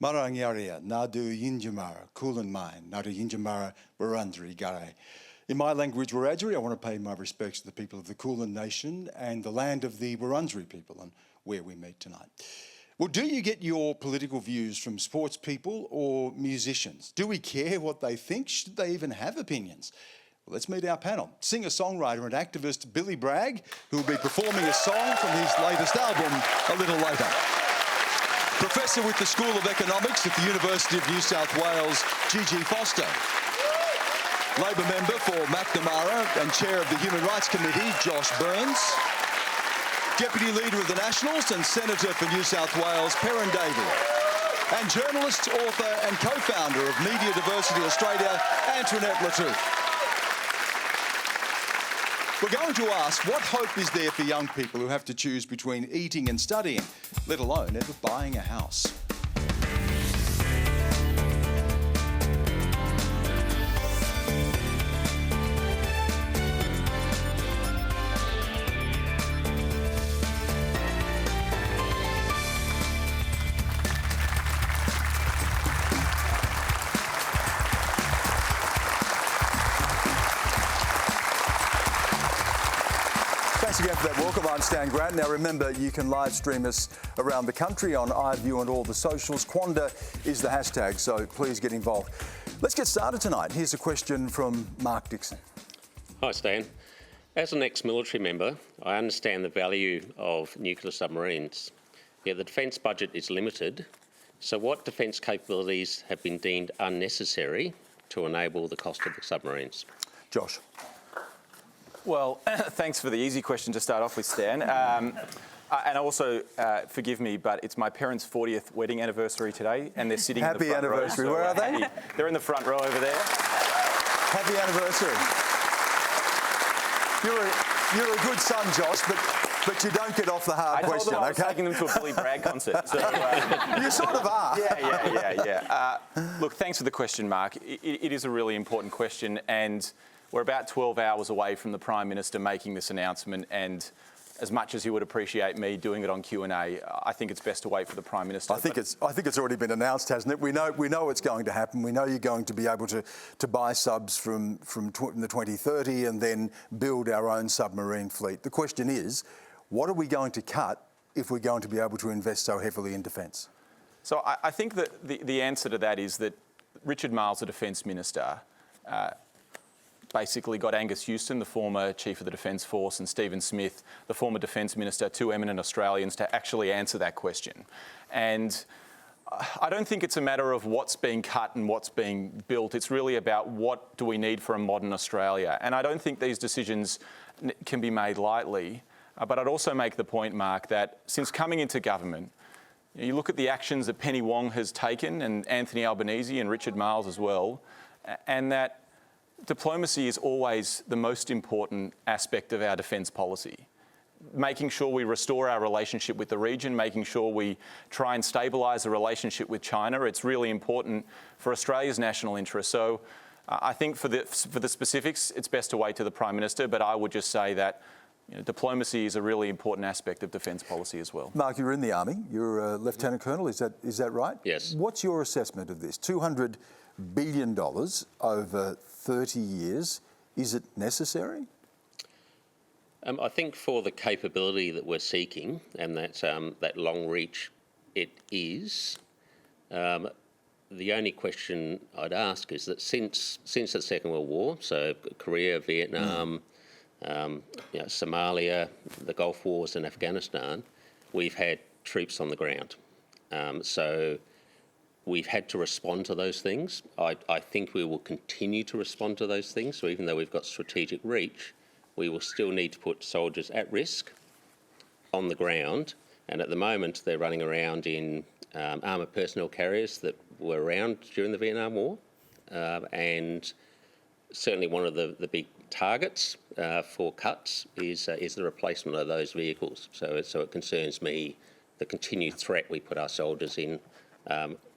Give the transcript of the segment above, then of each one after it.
Marangaria, Nadu Yinjamara, Kulin Mine, Nadu Yinjamara, Barundri Gare. In my language, Wiradjuri, I want to pay my respects to the people of the Kulin Nation and the land of the Wurundjeri people and where we meet tonight. Well, do you get your political views from sports people or musicians? Do we care what they think? Should they even have opinions? Well, let's meet our panel. Singer-songwriter and activist Billy Bragg, who will be performing a song from his latest album a little later. Professor with the School of Economics at the University of New South Wales, Gigi Foster. Labor member for Macnamara and chair of the Human Rights Committee, Josh Burns. Deputy Leader of the Nationals and Senator for New South Wales, Perin, Davey. And journalist, author and co-founder of Media Diversity Australia, Antoinette Lattouf. We're going to ask, what hope is there for young people who have to choose between eating and studying, let alone ever buying a house? Thanks again for that welcome. I'm Stan Grant. Now remember, you can live stream us around the country on iView and all the socials. Quanda is the hashtag, so please get involved. Let's get started tonight. Here's a question from Mark Dixon. Hi Stan. As an ex-military member, I understand the value of nuclear submarines. Yet the defence budget is limited, so what defence capabilities have been deemed unnecessary to enable the cost of the submarines? Josh. Well, thanks for the easy question to start off with, Stan. And also, forgive me, but it's my parents' 40th wedding anniversary today, and they're sitting in the front row. Happy anniversary. Where are they? They're in the front row over there. Happy anniversary. You're a good son, Josh, but you don't get off the hard question, I was taking them to a Billy Bragg concert. So, you sort of are. Yeah. Look, thanks for the question, Mark. It is a really important question, and we're about 12 hours away from the Prime Minister making this announcement, and as much as he would appreciate me doing it on Q&A, I think it's best to wait for the Prime Minister. I think it's already been announced, hasn't it? We know it's going to happen. We know you're going to be able to buy subs from the 2030 and then build our own submarine fleet. The question is, what are we going to cut if we're going to be able to invest so heavily in defence? So I think that the answer to that is that Richard Marles, the Defence Minister, basically got Angus Houston, the former Chief of the Defence Force, and Stephen Smith, the former Defence Minister, two eminent Australians, to actually answer that question. And I don't think it's a matter of what's being cut and what's being built. It's really about what do we need for a modern Australia. And I don't think these decisions can be made lightly. But I'd also make the point, Mark, that since coming into government, you look at the actions that Penny Wong has taken, and Anthony Albanese and Richard Marles as well, and that diplomacy is always the most important aspect of our defence policy. Making sure we restore our relationship with the region, making sure we try and stabilise the relationship with China. It's really important for Australia's national interest. So I think for the specifics, it's best to wait to the Prime Minister, but I would just say that diplomacy is a really important aspect of defence policy as well. Mark, you're in the Army. You're a Lieutenant Colonel, is that right? Yes. What's your assessment of this? $200 billion over 30 years. Is it necessary? I think for the capability that we're seeking and that long reach, it is. The only question I'd ask is that since the Second World War, so Korea, Vietnam, Somalia, the Gulf Wars and Afghanistan, we've had troops on the ground. So we've had to respond to those things. I think we will continue to respond to those things. So even though we've got strategic reach, we will still need to put soldiers at risk on the ground. And at the moment, they're running around in armoured personnel carriers that were around during the Vietnam War. And certainly one of the big targets for cuts is the replacement of those vehicles. So it concerns me the continued threat we put our soldiers in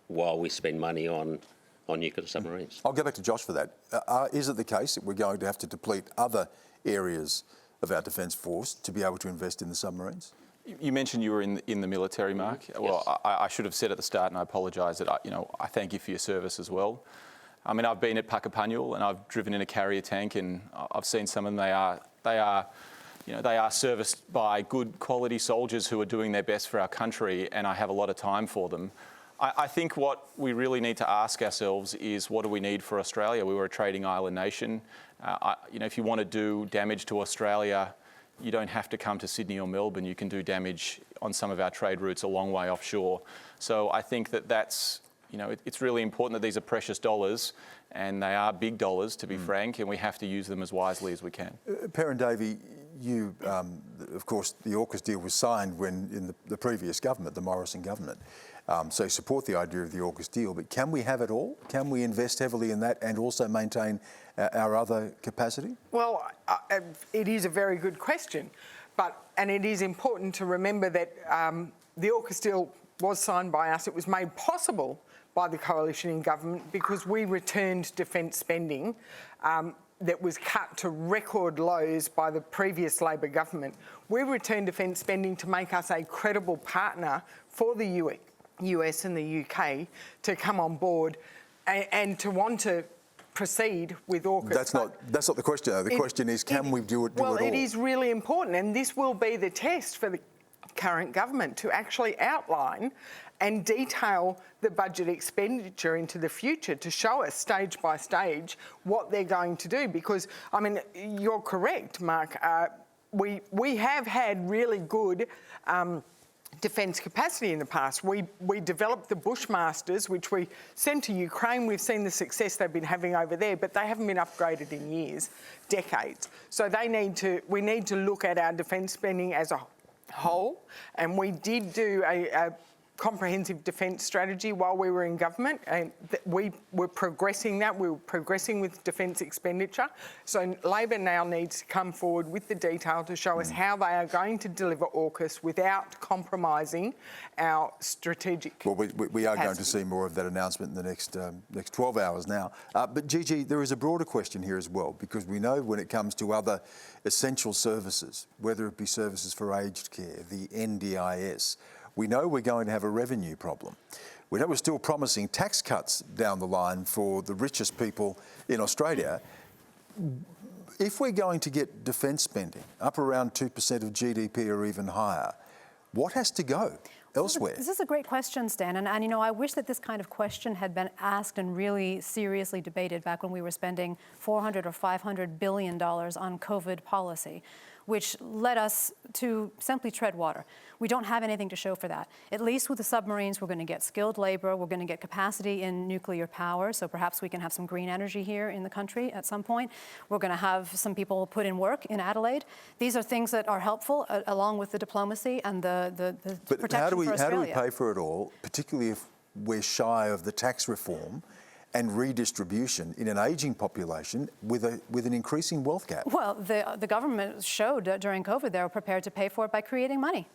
while we spend money on nuclear submarines. I'll go back to Josh for that. Is it the case that we're going to have to deplete other areas of our defence force to be able to invest in the submarines? You mentioned you were in the military, Mark. Yes. Well, I should have said at the start, and I apologise that I thank you for your service as well. I mean, I've been at Puckapunyal and I've driven in a carrier tank, and I've seen some of them. They are serviced by good quality soldiers who are doing their best for our country, and I have a lot of time for them. I think what we really need to ask ourselves is, what do we need for Australia? We were a trading island nation. If you want to do damage to Australia, you don't have to come to Sydney or Melbourne. You can do damage on some of our trade routes a long way offshore. So I think that's, it's really important that these are precious dollars, and they are big dollars, to be frank, and we have to use them as wisely as we can. Perin, Davey, you, of course, the AUKUS deal was signed when in the previous government, the Morrison government. So you support the idea of the AUKUS deal, but can we have it all? Can we invest heavily in that and also maintain our other capacity? Well, it is a very good question, and it is important to remember that the AUKUS deal was signed by us. It was made possible by the coalition in government because we returned defence spending that was cut to record lows by the previous Labor government. We returned defence spending to make us a credible partner for the US and the UK to come on board and to want to proceed with AUKUS. That's not the question, though. The question is, can we do it all? Well, it is really important, and this will be the test for the current government to actually outline and detail the budget expenditure into the future to show us stage by stage what they're going to do. Because, I mean, you're correct, Mark. We have had really good defence capacity in the past. We developed the Bushmasters, which we sent to Ukraine. We've seen the success they've been having over there, but they haven't been upgraded in years, decades. So we need to look at our defence spending as a whole, and we did do a comprehensive defence strategy while we were in government, and we were progressing that. We were progressing with defence expenditure. So Labor now needs to come forward with the detail to show us how they are going to deliver AUKUS without compromising our strategic Well, we are going to see more of that announcement in the next 12 hours now. But Gigi, there is a broader question here as well, because we know when it comes to other essential services, whether it be services for aged care, the NDIS, we know we're going to have a revenue problem. We know we're still promising tax cuts down the line for the richest people in Australia. If we're going to get defence spending up around 2% of GDP or even higher, what has to go elsewhere? This is a great question, Stan, and I wish that this kind of question had been asked and really seriously debated back when we were spending $400 or $500 billion on COVID policy, which led us to simply tread water. We don't have anything to show for that. At least with the submarines, we're going to get skilled labour, we're going to get capacity in nuclear power, so perhaps we can have some green energy here in the country at some point. We're going to have some people put in work in Adelaide. These are things that are helpful, along with the diplomacy and the but protection for Australia. How do we pay for it all, particularly if we're shy of the tax reform and redistribution in an ageing population with an increasing wealth gap? Well, the government showed during COVID they were prepared to pay for it by creating money.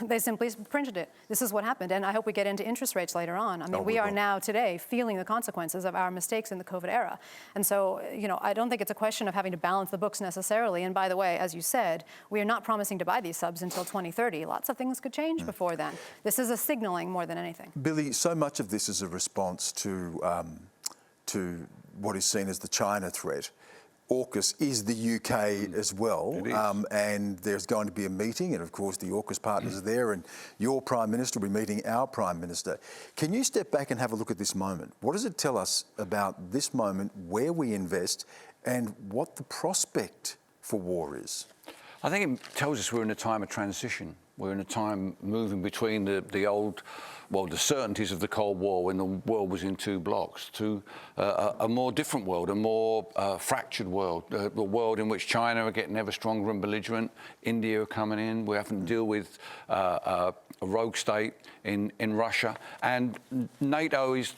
They simply printed it. This is what happened, and I hope we get into interest rates later on. I mean, we are now today feeling the consequences of our mistakes in the COVID era. And so, I don't think it's a question of having to balance the books necessarily. And by the way, as you said, we are not promising to buy these subs until 2030. Lots of things could change before then. This is a signalling more than anything. Billy, so much of this is a response to what is seen as the China threat. AUKUS is the UK as well, and there's going to be a meeting, and of course the AUKUS partners are there, and your Prime Minister will be meeting our Prime Minister. Can you step back and have a look at this moment? What does it tell us about this moment, where we invest, and what the prospect for war is? I think it tells us we're in a time of transition. We're in a time moving between the old, the certainties of the Cold War when the world was in two blocks, to a more different world, a more fractured world, a world in which China are getting ever stronger and belligerent, India are coming in, we're having to deal with a rogue state in Russia, and NATO is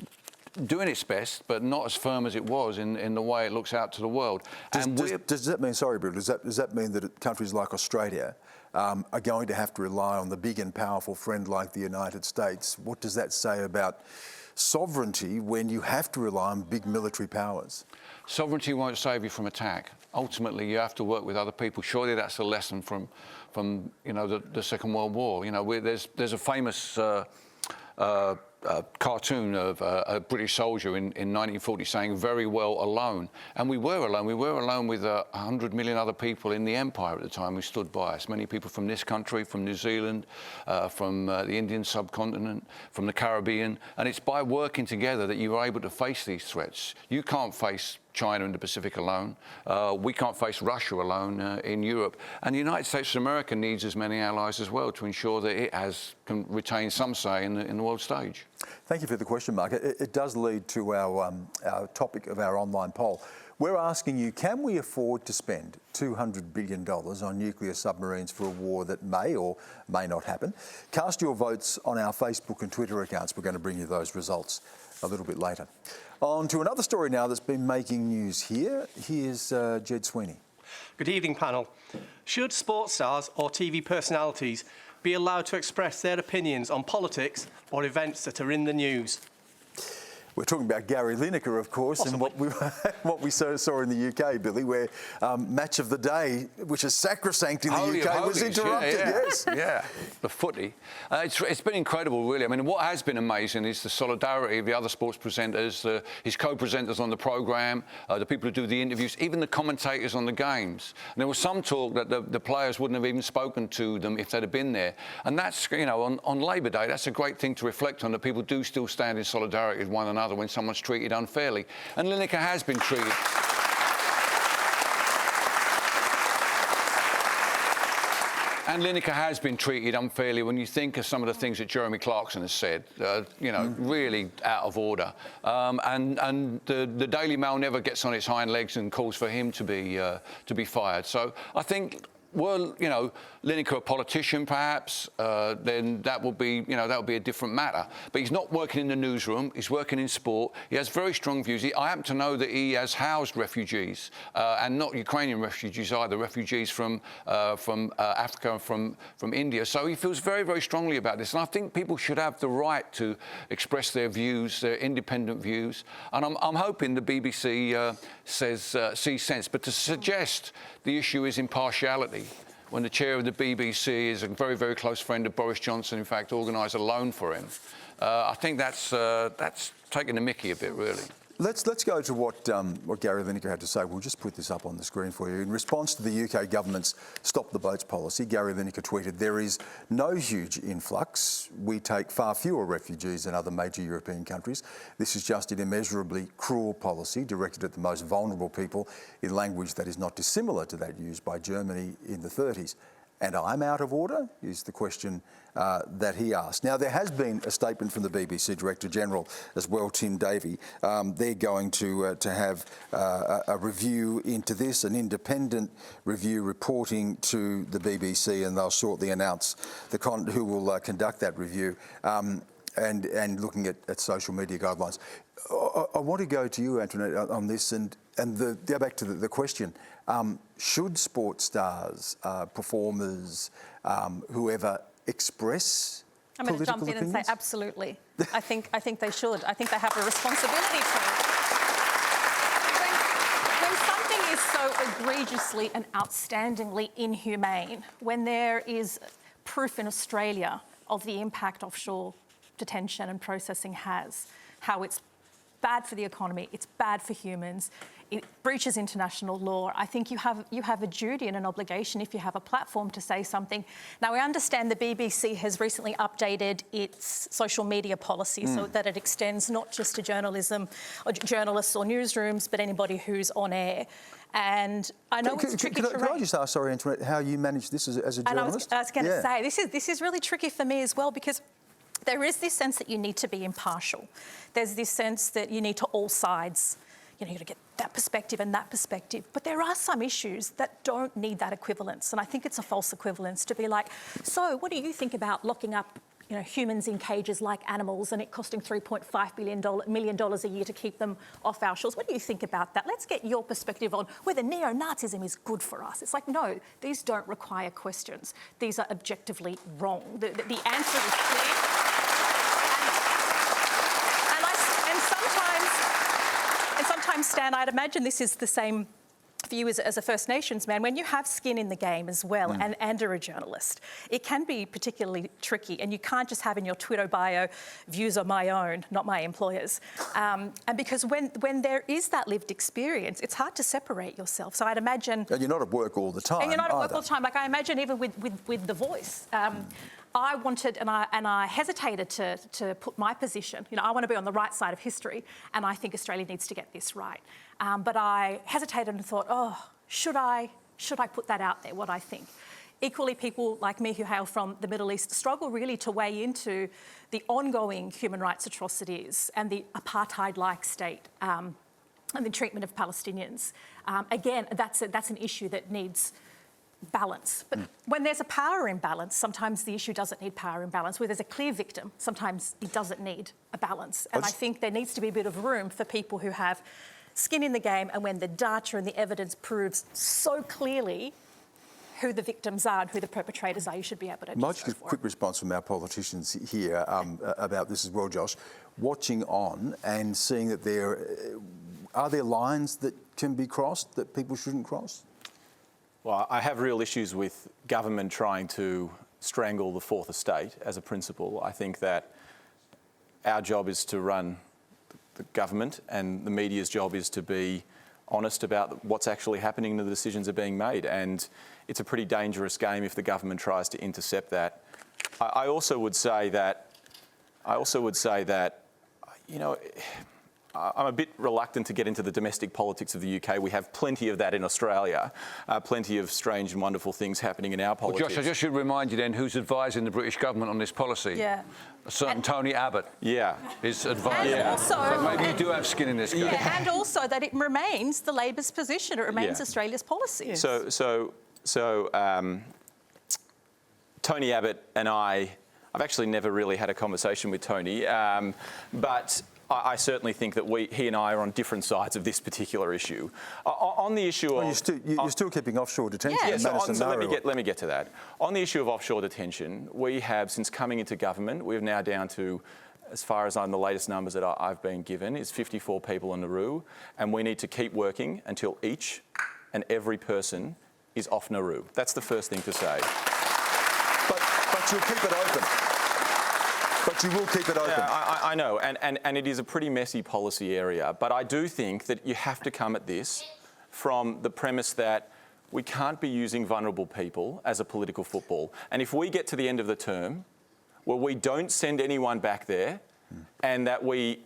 doing its best, but not as firm as it was in the way it looks out to the world. Does that mean, sorry, Bill, does that mean that countries like Australia are going to have to rely on the big and powerful friend like the United States? What does that say about sovereignty when you have to rely on big military powers? Sovereignty won't save you from attack. Ultimately, you have to work with other people. Surely that's a lesson from the Second World War. There's a famous cartoon of a British soldier in 1940 saying, "Very well alone." And we were alone. We were alone with 100 million other people in the empire at the time who stood by us. Many people from this country, from New Zealand, from the Indian subcontinent, from the Caribbean. And it's by working together that you are able to face these threats. You can't face China and the Pacific alone. We can't face Russia alone in Europe. And the United States of America needs as many allies as well to ensure that it can retain some say in the world stage. Thank you for the question, Mark. It does lead to our topic of our online poll. We're asking you, can we afford to spend $200 billion on nuclear submarines for a war that may or may not happen? Cast your votes on our Facebook and Twitter accounts. We're going to bring you those results a little bit later. On to another story now that's been making news here. Here's Jed Sweeney. Good evening, panel. Should sports stars or TV personalities be allowed to express their opinions on politics or events that are in the news? We're talking about Gary Lineker, of course, Possibly. and what we saw in the UK, Billy, where match of the day, which is sacrosanct in the UK, was interrupted. Yes, yeah, the footy. It's been incredible, really. I mean, what has been amazing is the solidarity of the other sports presenters, his co-presenters on the programme, the people who do the interviews, even the commentators on the games. And there was some talk that the players wouldn't have even spoken to them if they'd have been there. And that's, on Labour Day, that's a great thing to reflect on, that people do still stand in solidarity with one another when someone's treated unfairly. And Lineker has been treated. And Lineker has been treated unfairly when you think of some of the things that Jeremy Clarkson has said, really out of order. And the Daily Mail never gets on its hind legs and calls for him to be fired. So I think, well, Lineker a politician perhaps, then that would be a different matter. But he's not working in the newsroom. He's working in sport. He has very strong views. I happen to know that he has housed refugees, and not Ukrainian refugees either, refugees from Africa and from India. So he feels very, very strongly about this. And I think people should have the right to express their views, their independent views. And I'm hoping the BBC sees sense. But to suggest the issue is impartiality, when the chair of the BBC is a very, very close friend of Boris Johnson, in fact, organised a loan for him, I think that's taking the mickey a bit, really. Let's go to what Gary Lineker had to say. We'll just put this up on the screen for you. In response to the UK government's Stop the Boats policy, Gary Lineker tweeted, "There is no huge influx. We take far fewer refugees than other major European countries. This is just an immeasurably cruel policy directed at the most vulnerable people in language that is not dissimilar to that used by Germany in the 30s. And I'm out of order?" is the question that he asked. Now, there has been a statement from the BBC Director General as well, Tim Davey. They're going to have a review into this, an independent review reporting to the BBC, and they'll shortly announce who will conduct that review and looking at social media guidelines. I want to go to you, Antoinette, on this and go back to the question. Should sports stars, performers, whoever express I'm going to jump in and say absolutely. I think they should. I think they have a responsibility to. When something is so egregiously and outstandingly inhumane, when there is proof in Australia of the impact offshore detention and processing has, how it's bad for the economy, it's bad for humans, it breaches international law. I think you have a duty and an obligation, if you have a platform, to say something. Now, I understand the BBC has recently updated its social media policy so that it extends not just to journalism or journalists or newsrooms, but anybody who's on air. And I know it's tricky terrain. Can I just ask, sorry, Antoinette, how you manage this as a journalist? And I was going to say, this is really tricky for me as well, because there is this sense that you need to be impartial. There's this sense that you need to all sides. You've got to get that perspective and that perspective. But there are some issues that don't need that equivalence. And I think it's a false equivalence to be like, so what do you think about locking up humans in cages like animals and it costing $3.5 million a year to keep them off our shores. What do you think about that? Let's get your perspective on whether neo-Nazism is good for us. It's like, no, these don't require questions. These are objectively wrong. The answer is clear. And sometimes, Stan, I'd imagine this is the same for you as a First Nations man. When you have skin in the game as well and are a journalist, it can be particularly tricky, and you can't just have in your Twitter bio, views are my own, not my employer's. And because when there is that lived experience, it's hard to separate yourself. So I'd imagine... And you're not at work all the time. And you're not at work all the time. Like I imagine even with The Voice. I wanted, and I hesitated to put my position. I want to be on the right side of history, and I think Australia needs to get this right. But I hesitated and thought, should I put that out there, what I think? Equally, people like me who hail from the Middle East struggle really to weigh into the ongoing human rights atrocities and the apartheid-like state and the treatment of Palestinians. Again, that's an issue that needs balance. But when there's a power imbalance, sometimes the issue doesn't need power imbalance. Where there's a clear victim, sometimes it doesn't need a balance. And I think there needs to be a bit of room for people who have skin in the game, and when the data and the evidence proves so clearly who the victims are and who the perpetrators are, you should be able to... Might you give a quick response from our politicians here about this as well, Josh? Watching on and seeing that are there lines that can be crossed that people shouldn't cross? Well, I have real issues with government trying to strangle the fourth estate as a principle. I think that our job is to run the government, and the media's job is to be honest about what's actually happening and the decisions are being made. And it's a pretty dangerous game if the government tries to intercept that. I also would say that, I'm a bit reluctant to get into the domestic politics of the UK. We have plenty of that in Australia, plenty of strange and wonderful things happening in our politics. Well, Josh, I just should remind you then who's advising the British government on this policy. Yeah. A certain Tony Abbott. Yeah. Is advising. And also, so maybe you do have skin in this game. Yeah, and also that it remains the Labor's position. It remains Australia's policy. Yes. So Tony Abbott and I've actually never really had a conversation with Tony, but I certainly think that he and I are on different sides of this particular issue. On the issue of... You're still keeping offshore detention. Yeah, so let me get to that. On the issue of offshore detention, we have, since coming into government, we're now down to, as far as the latest numbers that I've been given, is 54 people in Nauru, and we need to keep working until each and every person is off Nauru. That's the first thing to say. But you'll keep it open. But you will keep it open. Yeah, I know, and it is a pretty messy policy area, but I do think that you have to come at this from the premise that we can't be using vulnerable people as a political football. And if we get to the end of the term where we don't send anyone back there and that we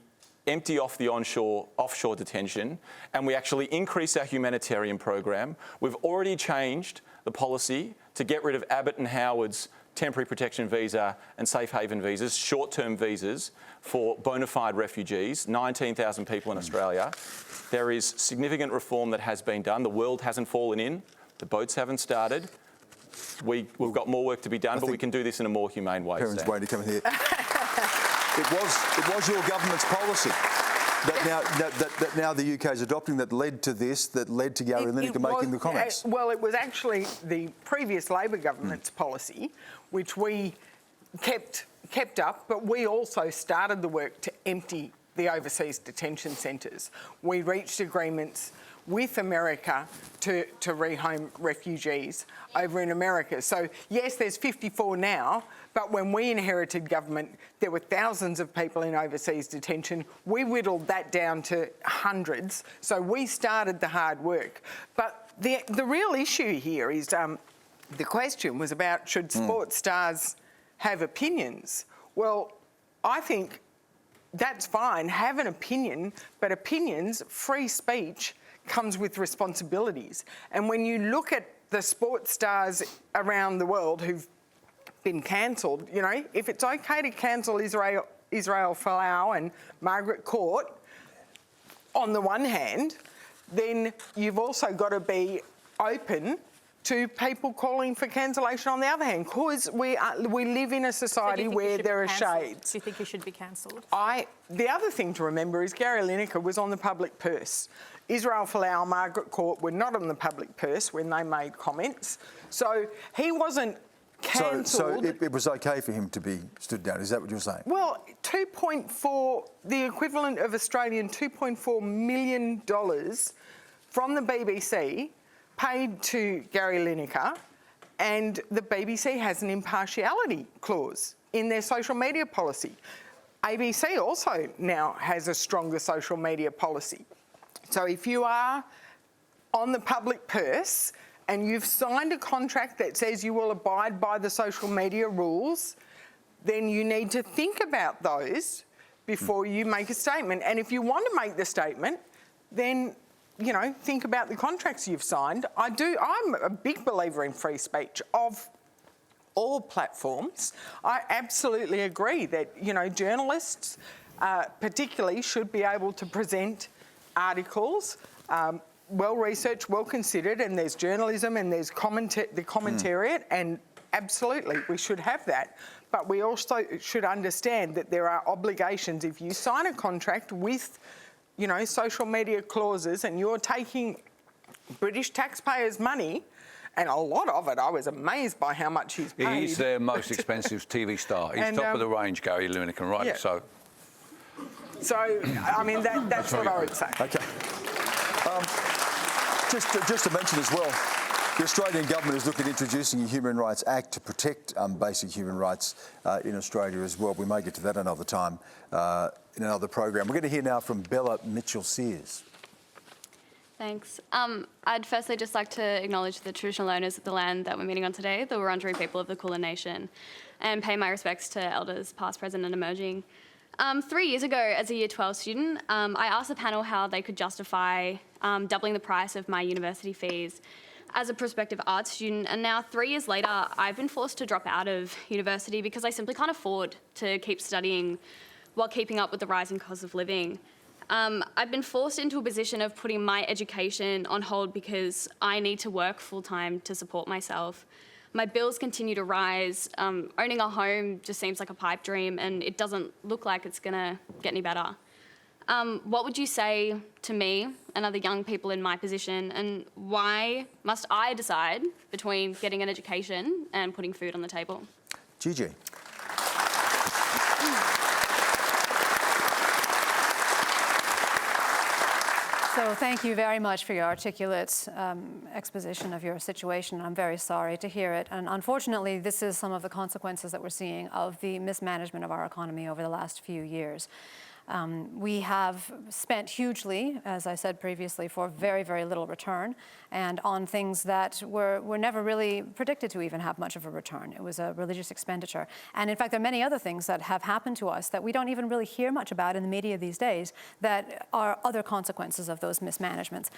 empty off the offshore detention and we actually increase our humanitarian program, we've already changed the policy to get rid of Abbott and Howard's temporary protection visa and safe haven visas, short-term visas for bona fide refugees, 19,000 people in Australia. There is significant reform that has been done. The world hasn't fallen in. The boats haven't started. We've got more work to be done, but we can do this in a more humane way. Perin's waiting to come in here. It was your government's policy that now the UK is adopting that led to this, that led to Gary Lineker making the comments. Well, it was actually the previous Labor government's policy, which we kept up, but we also started the work to empty the overseas detention centres. We reached agreements with America to rehome refugees over in America. So, yes, there's 54 now, but when we inherited government, there were thousands of people in overseas detention. We whittled that down to hundreds. So we started the hard work. But the real issue here is the question was about should sports stars have opinions? Well, I think that's fine, have an opinion, but opinions, free speech, comes with responsibilities. And when you look at the sports stars around the world who've been cancelled, if it's okay to cancel Israel Folau and Margaret Court, on the one hand, then you've also got to be open to people calling for cancellation on the other hand, because we live in a society where there are shades. Do you think you should be cancelled? The other thing to remember is Gary Lineker was on the public purse. Israel Folau, Margaret Court were not on the public purse when they made comments. So he wasn't cancelled. So it was okay for him to be stood down, is that what you're saying? Well, the equivalent of Australian $2.4 million from the BBC paid to Gary Lineker, and the BBC has an impartiality clause in their social media policy. ABC also now has a stronger social media policy. So if you are on the public purse and you've signed a contract that says you will abide by the social media rules, then you need to think about those before you make a statement. And if you want to make the statement, then, you know, think about the contracts you've signed. I'm a big believer in free speech of all platforms. I absolutely agree that, you know, journalists particularly should be able to present articles, well-researched, well-considered, and there's journalism and there's the commentariat, and absolutely we should have that. But we also should understand that there are obligations. If you sign a contract with, you know, social media clauses and you're taking British taxpayers' money, and a lot of it, I was amazed by how much he's paid. He's their most expensive TV star. He's top of the range, Gary Lineker, rightly so. So, I mean, that's what I would say. Okay. Just to mention as well, the Australian government is looking at introducing a Human Rights Act to protect basic human rights in Australia as well. We may get to that another time in another program. We're going to hear now from Bella Mitchell-Sears. Thanks. I'd firstly just like to acknowledge the traditional owners of the land that we're meeting on today, the Wurundjeri people of the Kulin Nation, and pay my respects to elders past, present and emerging. 3 years ago, as a Year 12 student, I asked the panel how they could justify doubling the price of my university fees as a prospective arts student, and now 3 years later, I've been forced to drop out of university because I simply can't afford to keep studying while keeping up with the rising cost of living. I've been forced into a position of putting my education on hold because I need to work full-time to support myself. My bills continue to rise. Owning a home just seems like a pipe dream, and it doesn't look like it's going to get any better. What would you say to me and other young people in my position, and why must I decide between getting an education and putting food on the table? Gigi. So thank you very much for your articulate exposition of your situation. I'm very sorry to hear it. And unfortunately, this is some of the consequences that we're seeing of the mismanagement of our economy over the last few years. We have spent hugely, as I said previously, for very, very little return, and on things that were never really predicted to even have much of a return. It was a religious expenditure. And in fact, there are many other things that have happened to us that we don't even really hear much about in the media these days that are other consequences of those mismanagements.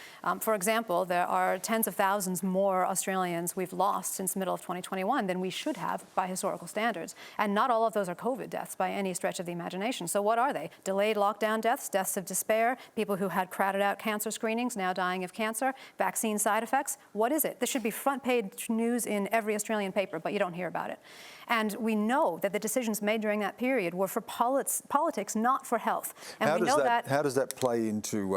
For example, there are tens of thousands more Australians we've lost since the middle of 2021 than we should have by historical standards. And not all of those are COVID deaths by any stretch of the imagination. So what are they? Delayed lockdown deaths, deaths of despair, people who had crowded out cancer screenings now dying of cancer, vaccine side effects. What is it? This should be front page news in every Australian paper, but you don't hear about it. And we know that the decisions made during that period were for politics, not for health. And we know that. How does that play into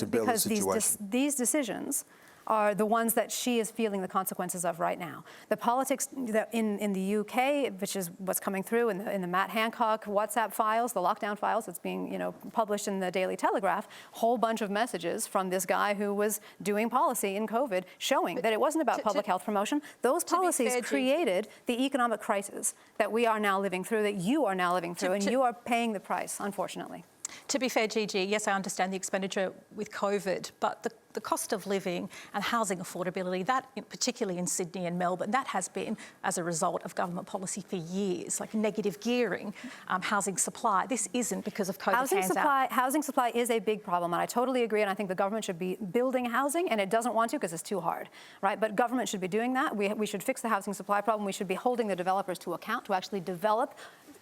Bella's situation? These decisions are the ones that she is feeling the consequences of right now. The politics in the UK, which is what's coming through in the Matt Hancock WhatsApp files, the lockdown files that's being published in the Daily Telegraph, whole bunch of messages from this guy who was doing policy in COVID showing that it wasn't about public health promotion. Those policies created the economic crisis that we are now living through, that you are now living through, and you are paying the price, unfortunately. To be fair, Gigi, yes, I understand the expenditure with COVID, but the cost of living and housing affordability, that particularly in Sydney and Melbourne, that has been as a result of government policy for years, like negative gearing, housing supply. This isn't because of COVID. Housing supply is a big problem, and I totally agree, and I think the government should be building housing, and it doesn't want to because it's too hard, right? But government should be doing that. We should fix the housing supply problem. We should be holding the developers to account to actually develop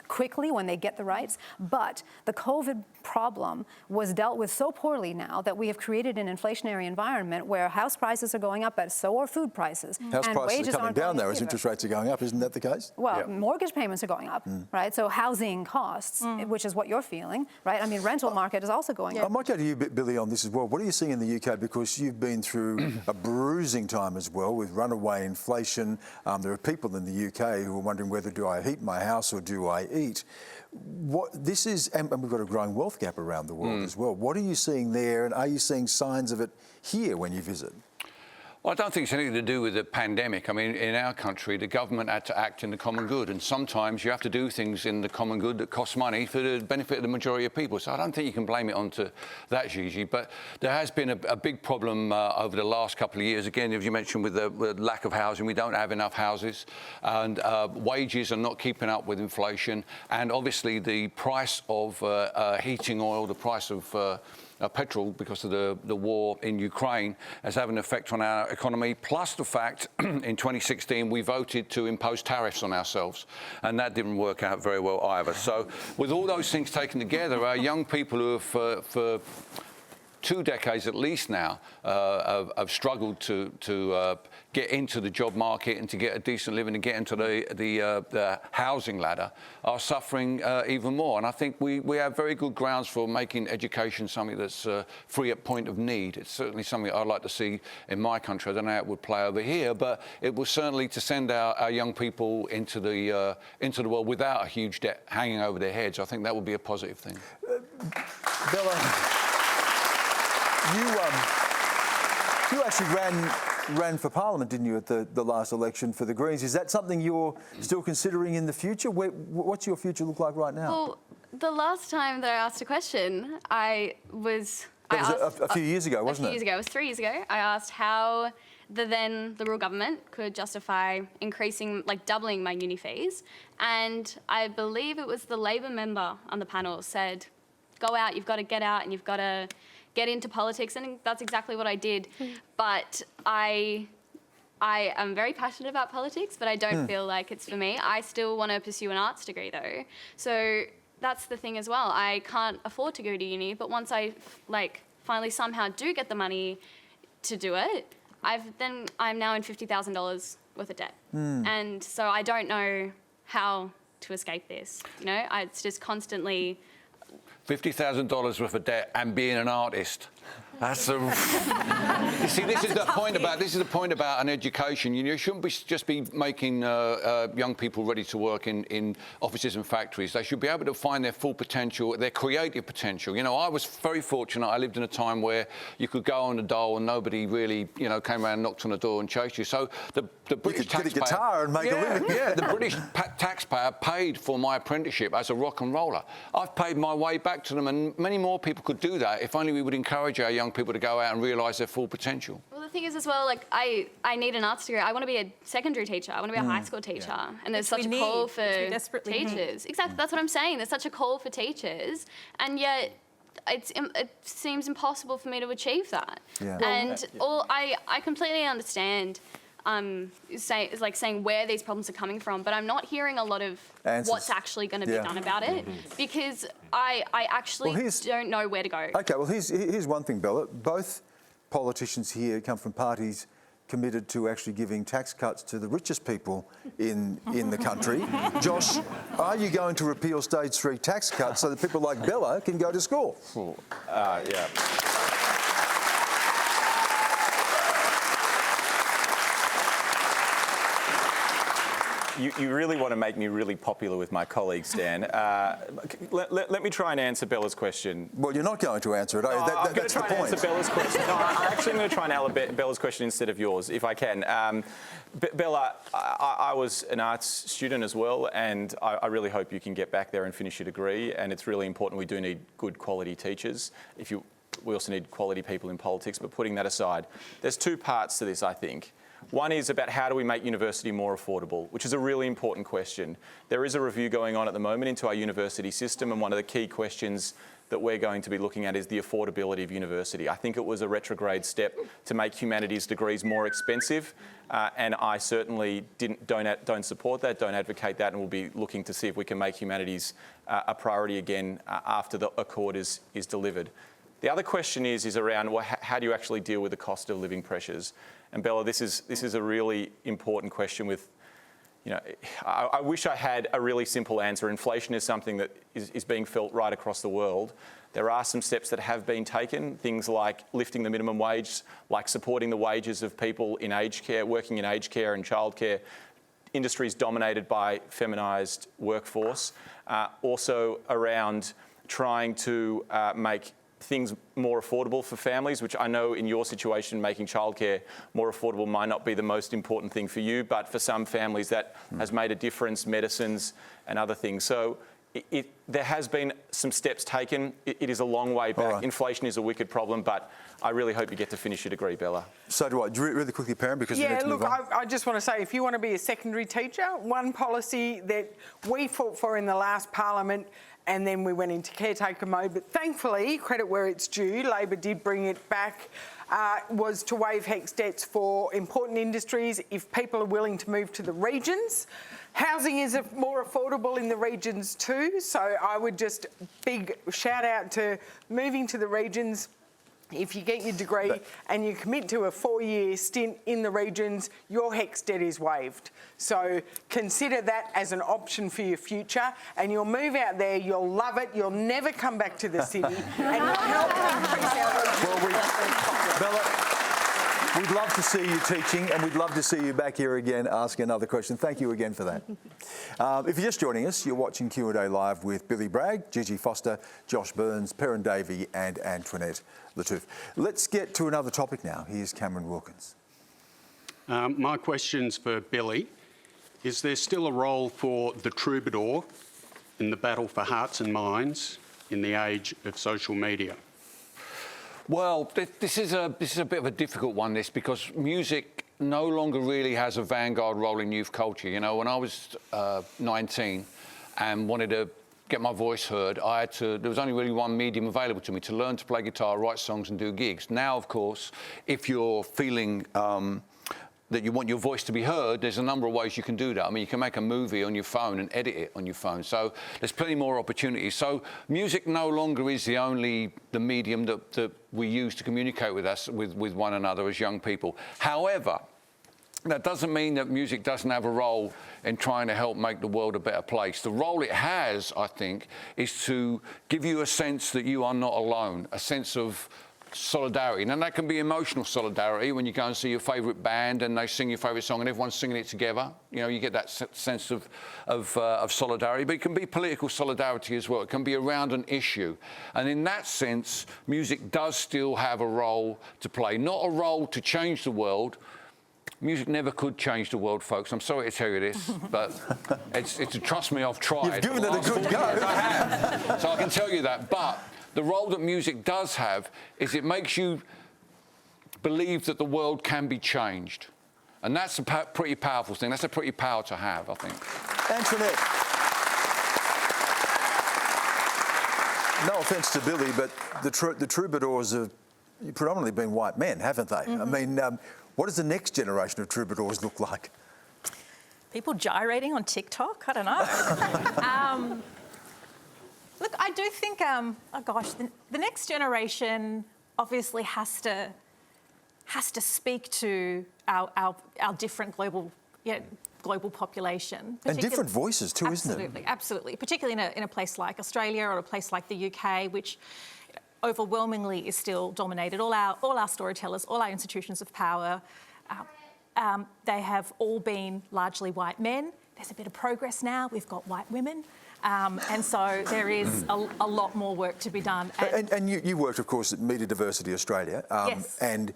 quickly when they get the rights. But the COVID problem was dealt with so poorly now that we have created an inflationary environment where house prices are going up, but so are food prices. House and prices wages are coming aren't down going though as either. interest rates are going up. Isn't that the case? Well, mortgage payments are going up, right? So housing costs, which is what you're feeling, right? I mean, rental market is also going up. I might go to you, Billy, on this as well. What are you seeing in the UK? Because you've been through a bruising time as well with runaway inflation. There are people in the UK who are wondering whether do I heat my house or do I eat? And we've got a growing wealth gap around the world as well. What are you seeing there, and are you seeing signs of it here when you visit? Well, I don't think it's anything to do with the pandemic. I mean, in our country, the government had to act in the common good, and sometimes you have to do things in the common good that cost money for the benefit of the majority of people. So I don't think you can blame it onto that, Gigi. But there has been a big problem over the last couple of years. Again, as you mentioned, with the lack of housing, we don't have enough houses, and wages are not keeping up with inflation. And obviously, the price of heating oil, the price of petrol, because of the war in Ukraine, has had an effect on our economy, plus the fact in 2016 we voted to impose tariffs on ourselves, and that didn't work out very well either. So with all those things taken together, our young people who have for 2 decades at least now have struggled to get into the job market and to get a decent living and get into the housing ladder are suffering even more. And I think we have very good grounds for making education something that's free at point of need. It's certainly something I'd like to see in my country. I don't know how it would play over here, but it was certainly to send our young people into the world without a huge debt hanging over their heads. I think that would be a positive thing. Bella, you actually ran for Parliament, didn't you, at the last election for the Greens? Is that something you're still considering in the future? What's your future look like right now? Well, the last time that I asked a question, That was a few years ago, wasn't it? A few years ago. It was 3 years ago. I asked how the then Liberal government could justify increasing, doubling my uni fees. And I believe it was the Labor member on the panel said, go out, you've got to get out and you've got to get into politics, and that's exactly what I did. But I am very passionate about politics, but I don't feel like it's for me. I still want to pursue an arts degree though. So that's the thing as well. I can't afford to go to uni, but once I finally somehow do get the money to do it, I'm now in $50,000 worth of debt. And so I don't know how to escape this. You know, it's just constantly $50,000 worth of debt and being an artist. That's a. You see, this is the point about an education. You shouldn't just be making young people ready to work in offices and factories. They should be able to find their full potential, their creative potential. You know, I was very fortunate. I lived in a time where you could go on the dole and nobody really, came around and knocked on the door and chased you. So the British taxpayer, get a guitar and make a living. Yeah, the British taxpayer paid for my apprenticeship as a rock and roller. I've paid my way back to them, and many more people could do that if only we would encourage our young people to go out and realise their full potential. Well, the thing is as well, I need an arts degree. I want to be a secondary teacher. I want to be a high school teacher. Yeah. And there's such a call for teachers. Exactly, that's what I'm saying. There's such a call for teachers, and yet it seems impossible for me to achieve that. Yeah. And I completely understand saying where these problems are coming from, but I'm not hearing a lot of answers. What's actually going to be done about it, because I actually don't know where to go. Okay, well, here's one thing, Bella. Both politicians here come from parties committed to actually giving tax cuts to the richest people in the country. Josh, are you going to repeal stage 3 tax cuts so that people like Bella can go to school? Yeah. You really want to make me really popular with my colleagues, Dan. Let me try and answer Bella's question. Well, you're not going to answer it. I'm that's the point. I'm going to try and answer Bella's question. No, I'm actually going to try and answer Bella's question instead of yours, if I can. Bella, I was an arts student as well, and I really hope you can get back there and finish your degree. And it's really important. We do need good quality teachers. We also need quality people in politics. But putting that aside, there's 2 parts to this, I think. One is about how do we make university more affordable, which is a really important question. There is a review going on at the moment into our university system, and one of the key questions that we're going to be looking at is the affordability of university. I think it was a retrograde step to make humanities degrees more expensive, and I certainly don't support that, don't advocate that, and we'll be looking to see if we can make humanities a priority again after the accord is delivered. The other question is around, well, how do you actually deal with the cost of living pressures? And Bella, this is a really important question with, you know, I wish I had a really simple answer. Inflation is something that is being felt right across the world. There are some steps that have been taken, things like lifting the minimum wage, like supporting the wages of people in aged care, working in aged care and childcare, industries dominated by feminised workforce. Also around trying to make things more affordable for families, which I know in your situation, making childcare more affordable might not be the most important thing for you, but for some families that has made a difference, medicines and other things. So there has been some steps taken. It is a long way back. Right. Inflation is a wicked problem, but I really hope you get to finish your degree, Bella. So do I. Really quickly, Perin, because we need to move on. I just want to say, if you want to be a secondary teacher, one policy that we fought for in the last parliament, and then we went into caretaker mode, but thankfully, credit where it's due, Labor did bring it back, was to waive HECS debts for important industries if people are willing to move to the regions. Housing is more affordable in the regions too, so I would just big shout out to moving to the regions. If you get your degree and you commit to a 4-year stint in the regions, your HECS debt is waived. So consider that as an option for your future, and you'll move out there, you'll love it, you'll never come back to the city, and you'll help increase our regional Bella, we'd love to see you teaching, and we'd love to see you back here again asking another question. Thank you again for that. If you're just joining us, you're watching Q&A Live with Billy Bragg, Gigi Foster, Josh Burns, Perin Davey and Antoinette Lattouf. Let's get to another topic now. Here's Cameron Wilkins. My question's for Billy. Is there still a role for the troubadour in the battle for hearts and minds in the age of social media? Well, this is a bit of a difficult one, this, because music no longer really has a vanguard role in youth culture. You know, when I was 19 and wanted to get my voice heard, there was only really one medium available to me, to learn to play guitar, write songs and do gigs. Now, of course, if you're feeling that you want your voice to be heard, there's a number of ways you can do that. I mean, you can make a movie on your phone and edit it on your phone. So there's plenty more opportunities. So music no longer is the medium that we use to communicate with one another as young people. However, that doesn't mean that music doesn't have a role in trying to help make the world a better place. The role it has, I think, is to give you a sense that you are not alone, a sense of solidarity. Now, that can be emotional solidarity when you go and see your favourite band and they sing your favourite song and everyone's singing it together. You know, you get that sense of solidarity. But it can be political solidarity as well. It can be around an issue. And in that sense, music does still have a role to play. Not a role to change the world. Music never could change the world, folks. I'm sorry to tell you this, but trust me, I've tried. You've given it a good go. I have. So I can tell you that. But the role that music does have is it makes you believe that the world can be changed. And that's a pretty powerful thing. That's a pretty power to have, I think. Antoinette. No offence to Billy, but the troubadours have predominantly been white men, haven't they? Mm-hmm. I mean, what does the next generation of troubadours look like? People gyrating on TikTok? I don't know. Look, I do think, the next generation obviously has to speak to our different global population. And different voices too, isn't it? Absolutely. Particularly in a place like Australia or a place like the UK, which overwhelmingly is still dominated. All our storytellers, all our institutions of power, they have all been largely white men. There's a bit of progress now. We've got white women. And so there is a lot more work to be done. And you worked, of course, at Media Diversity Australia. Yes. And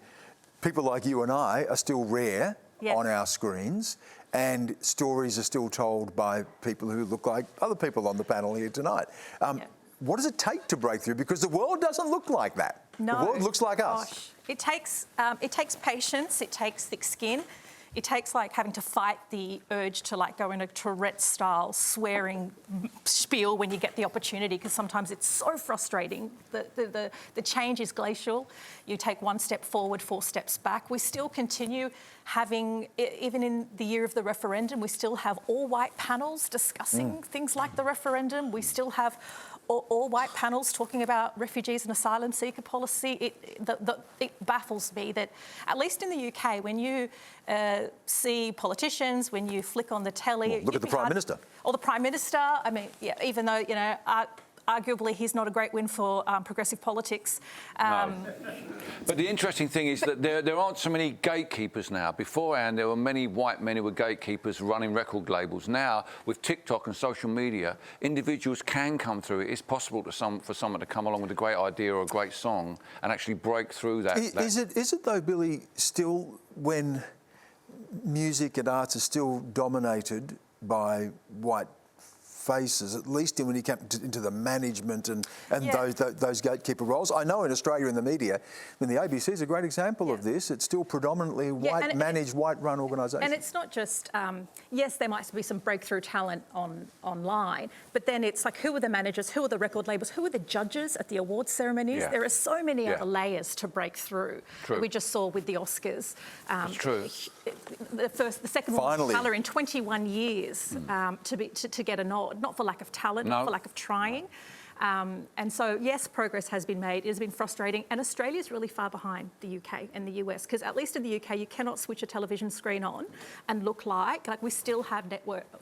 people like you and I are still rare yes. on our screens, and stories are still told by people who look like other people on the panel here tonight. What does it take to break through? Because the world doesn't look like that. No. The world looks like us. It takes patience. It takes thick skin. it takes like having to fight the urge to like go in a Tourette-style swearing spiel when you get the opportunity, because sometimes it's so frustrating. The change is glacial. You take one step forward, 4 steps back. We still continue having, even in the year of the referendum, we still have all-white panels discussing things like the referendum. We still have all-white panels talking about refugees and asylum seeker policy. It baffles me that, at least in the UK, when you see politicians, when you flick on the telly... Well, look at the Prime Minister. Or the Prime Minister. I mean, yeah, even though, you know, arguably he's not a great win for progressive politics. No. But the interesting thing is that there aren't so many gatekeepers now. Beforehand, there were many white men who were gatekeepers running record labels. Now, with TikTok and social media, individuals can come through. It is possible for someone to come along with a great idea or a great song and actually break through that. Is it though, Billy, still when music and arts are still dominated by white faces, at least when you come into the management and those gatekeeper roles? I know in Australia in the media, I mean, the ABC is a great example of this. It's still predominantly white-managed, white-run organisations. And it's not just, yes, there might be some breakthrough talent online, but then it's like, who are the managers, who are the record labels, who are the judges at the awards ceremonies? There are so many other layers to break through. That we just saw with the Oscars. It's true. The second one colour in 21 years to get a nod. Not for lack of talent, not for lack of trying. And so, yes, progress has been made. It has been frustrating. And Australia's really far behind the UK and the US, because at least in the UK, you cannot switch a television screen on and look like we still have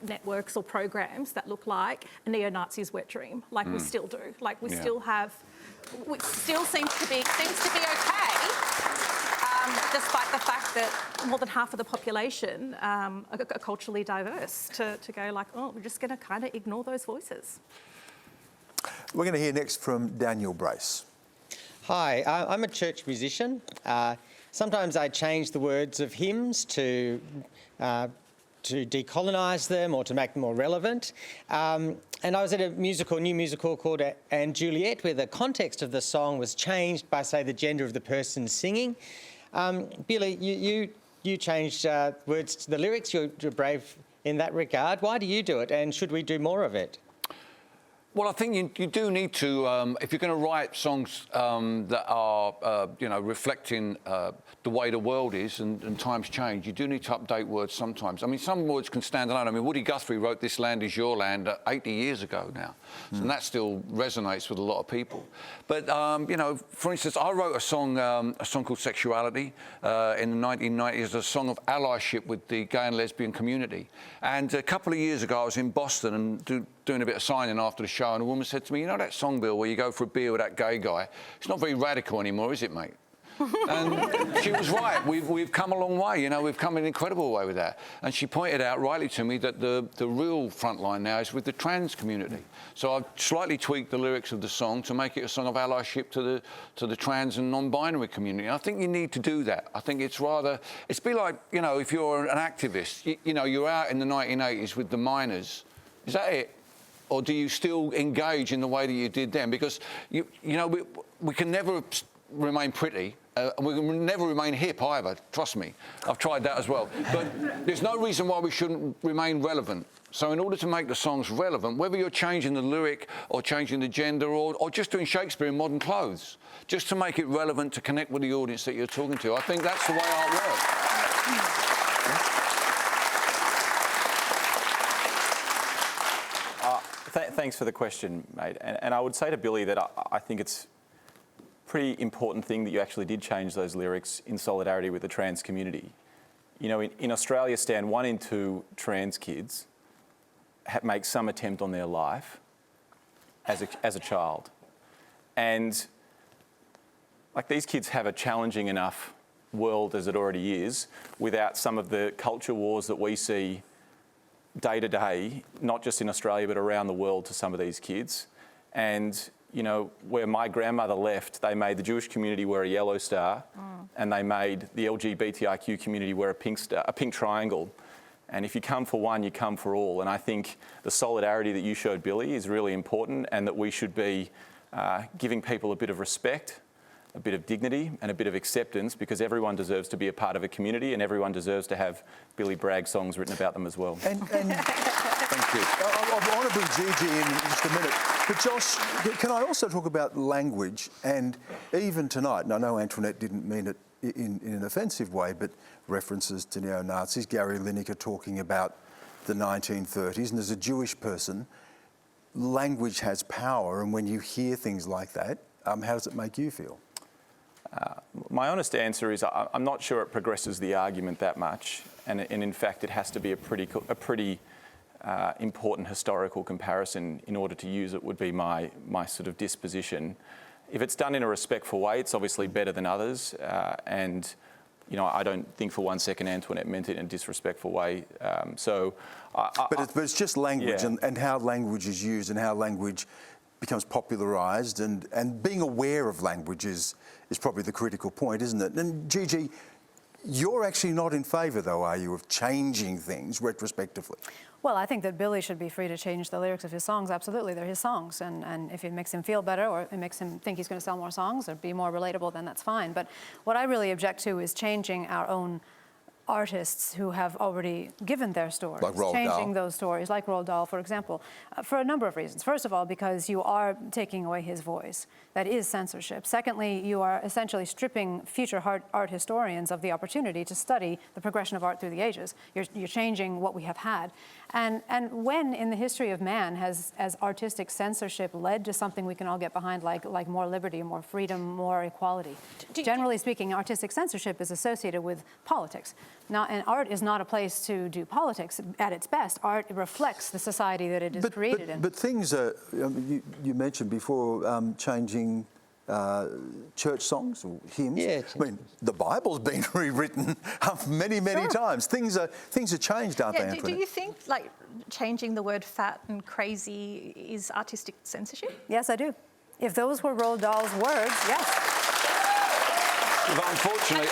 networks or programs that look like a neo-Nazi's wet dream. Like we still do. Like we still have, it still seems to be okay. Despite the fact that more than half of the population are culturally diverse, to go like, oh, we're just going to kind of ignore those voices. We're going to hear next from Daniel Brace. Hi, I'm a church musician. Sometimes I change the words of hymns to decolonise them or to make them more relevant. And I was at a new musical called And Juliet, where the context of the song was changed by, say, the gender of the person singing. Billy, you changed words to the lyrics. You're brave in that regard. Why do you do it, and should we do more of it? Well, I think you do need to, if you're going to write songs that are, reflecting the way the world is and times change, you do need to update words sometimes. I mean, some words can stand alone. I mean, Woody Guthrie wrote This Land Is Your Land 80 years ago now, and that still resonates with a lot of people. But, for instance, I wrote a song called Sexuality in the 1990s, a song of allyship with the gay and lesbian community. And a couple of years ago, I was in Boston and doing a bit of signing after the show, and a woman said to me, you know that song, Bill, where you go for a beer with that gay guy? It's not very radical anymore, is it, mate? And she was right. We've come a long way, we've come an incredible way with that. And she pointed out rightly to me that the real front line now is with the trans community. So I've slightly tweaked the lyrics of the song to make it a song of allyship to the trans and non-binary community. And I think you need to do that. I think it's a bit like, if you're an activist, you're out in the 1980s with the miners. Is that it? Or do you still engage in the way that you did then? Because, we can never remain pretty. We can never remain hip either, trust me. I've tried that as well. But there's no reason why we shouldn't remain relevant. So in order to make the songs relevant, whether you're changing the lyric or changing the gender or just doing Shakespeare in modern clothes, just to make it relevant to connect with the audience that you're talking to, I think that's the way art works. Thanks for the question, mate. And I would say to Billy that I think it's a pretty important thing that you actually did change those lyrics in solidarity with the trans community. In Australia, Stan, 1 in 2 trans kids make some attempt on their life as a child. And these kids have a challenging enough world as it already is without some of the culture wars that we see day to day, not just in Australia but around the world to some of these kids. And, where my grandmother left, they made the Jewish community wear a yellow star and they made the LGBTIQ community wear a pink triangle. And if you come for one, you come for all. And I think the solidarity that you showed, Billy, is really important, and that we should be giving people a bit of respect a bit of dignity and a bit of acceptance, because everyone deserves to be a part of a community and everyone deserves to have Billy Bragg songs written about them as well. And thank you. I want to bring Gigi in just a minute. But Josh, can I also talk about language? And even tonight, and I know Antoinette didn't mean it in an offensive way, but references to neo-Nazis, Gary Lineker talking about the 1930s, and as a Jewish person, language has power, and when you hear things like that, how does it make you feel? My honest answer is I'm not sure it progresses the argument that much, and in fact it has to be a pretty important historical comparison in order to use it, would be my sort of disposition. If it's done in a respectful way, it's obviously better than others, and you know, I don't think for one second Antoinette meant it in a disrespectful way. But it's just language, yeah. and how language is used and how language becomes popularised, and being aware of language is probably the critical point, isn't it? And Gigi, you're actually not in favour, though, are you, of changing things retrospectively? Well, I think that Billy should be free to change the lyrics of his songs. Absolutely, they're his songs. And if it makes him feel better or it makes him think he's going to sell more songs or be more relatable, then that's fine. But what I really object to is changing our own artists who have already given their stories. Like Roald changing Dahl. those stories, like Roald Dahl, for example, for a number of reasons. First of all, because you are taking away his voice. That is censorship. Secondly, you are essentially stripping future art historians of the opportunity to study the progression of art through the ages. You're changing what we have had. And when in the history of man has artistic censorship led to something we can all get behind, like more liberty, more freedom, more equality? Generally speaking, artistic censorship is associated with politics. And art is not a place to do politics at its best. Art reflects the society that it is created in. But things are, you mentioned before, changing church songs or hymns. Yeah, I mean, the Bible's been rewritten many times. Things are changed, aren't they, Antoinette? Do you think, like, changing the word fat and crazy is artistic censorship? Yes, I do. If those were Roald Dahl's words, yes. But unfortunately...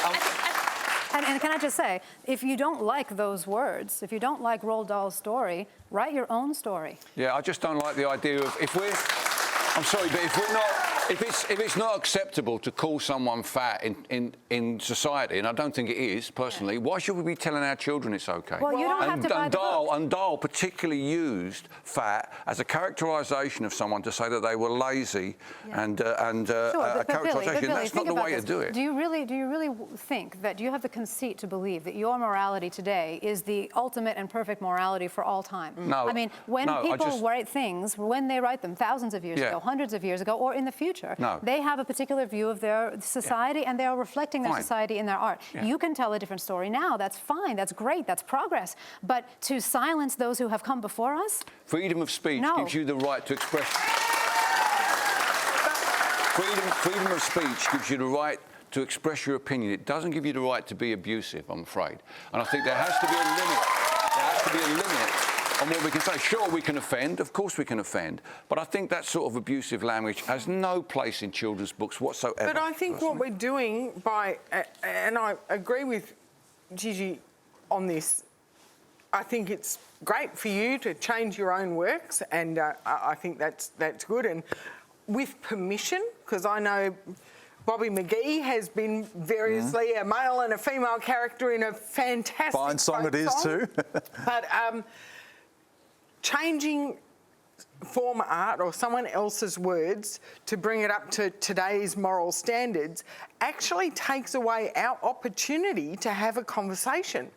And can I just say, if you don't like those words, if you don't like Roald Dahl's story, write your own story. Yeah, I just don't like the idea of I'm sorry, but if it's not acceptable to call someone fat in society, and I don't think it is personally, why should we be telling our children it's okay? Well, you don't have to buy the book. And Dahl particularly used fat as a characterisation of someone to say that they were lazy and a characterisation. That's not the way to do it. Do you really think that, do you have the conceit to believe that your morality today is the ultimate and perfect morality for all time? No. I mean, when people write things, when they write them thousands of years ago, hundreds of years ago, or in the future, they have a particular view of their society and they are reflecting their society in their art. You can tell a different story now. That's fine. That's great. That's progress. But to silence those who have come before us? Freedom of speech gives you the right to express... Freedom of speech gives you the right to express your opinion. It doesn't give you the right to be abusive, I'm afraid. And I think there has to be a limit. There has to be a limit on what we can say. Sure, we can offend. Of course we can offend. But I think that sort of abusive language has no place in children's books whatsoever. But I think what we're doing by... and I agree with Gigi on this. I think it's great for you to change your own works, and I think that's good. And with permission, because I know Bobby McGee has been variously a male and a female character in a fantastic fine song it is too. But changing former art or someone else's words to bring it up to today's moral standards actually takes away our opportunity to have a conversation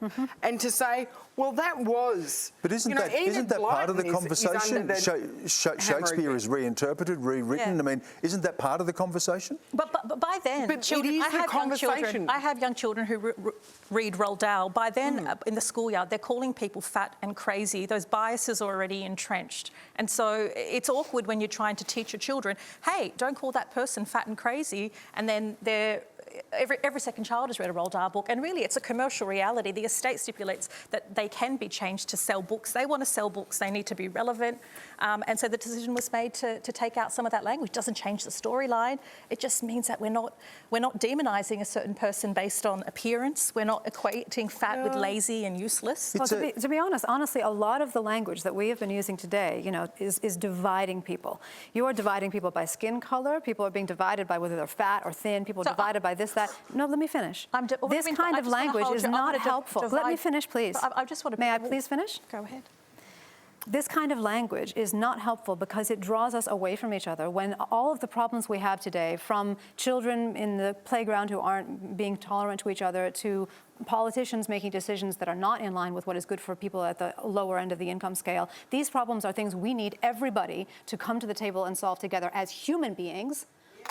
and to say, well, that was... But isn't that part of the conversation? Shakespeare is reinterpreted, rewritten. I mean, isn't that part of the conversation? But by then, children, I have young children who read Roald Dahl. By then, in the schoolyard, they're calling people fat and crazy. Those biases are already entrenched. And so it's awkward when you're trying to teach your children, hey, don't call that person fat and crazy, and then every second child has read a Roald Dahl book, and really it's a commercial reality. The estate stipulates that they can be changed to sell books. They want to sell books, they need to be relevant, and so the decision was made to take out some of that language. It doesn't change the storyline, it just means that we're not demonising a certain person based on appearance. We're not equating fat with lazy and useless. Well, to be honest, honestly, a lot of the language that we have been using today, is dividing people. You are dividing people by skin colour. People are being divided by whether they're fat or thin. People are divided by this, that. No, let me finish. This kind of language is not helpful. Let me finish, please. I just want to. May I please finish? Go ahead. This kind of language is not helpful because it draws us away from each other. When all of the problems we have today, from children in the playground who aren't being tolerant to each other, to politicians making decisions that are not in line with what is good for people at the lower end of the income scale, these problems are things we need everybody to come to the table and solve together as human beings.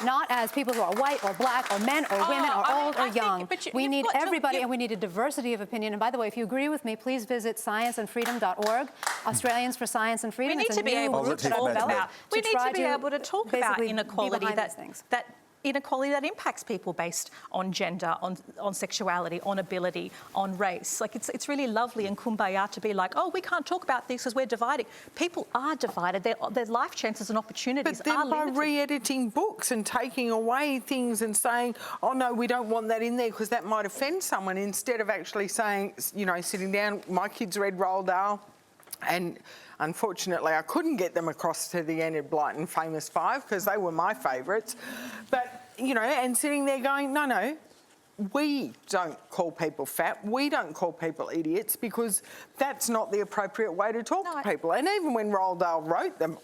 Not as people who are white or black or men or women or old or young. We need everybody, and we need a diversity of opinion. And by the way, if you agree with me, please visit scienceandfreedom.org. Australians for Science and Freedom. We need to be able to talk about. We need to be able to talk about inequality that inequality that impacts people based on gender, on sexuality, on ability, on race. Like it's really lovely and kumbaya to be like, oh, we can't talk about this because we're dividing. People are divided. Their life chances and opportunities are limited. But then by re-editing books and taking away things and saying, oh no, we don't want that in there because that might offend someone, instead of actually saying, sitting down, my kids read Roald Dahl, and unfortunately, I couldn't get them across to the Enid Blyton Famous Five because they were my favourites. But, and sitting there going, no, we don't call people fat. We don't call people idiots because that's not the appropriate way to talk to people. And even when Roald Dahl wrote them,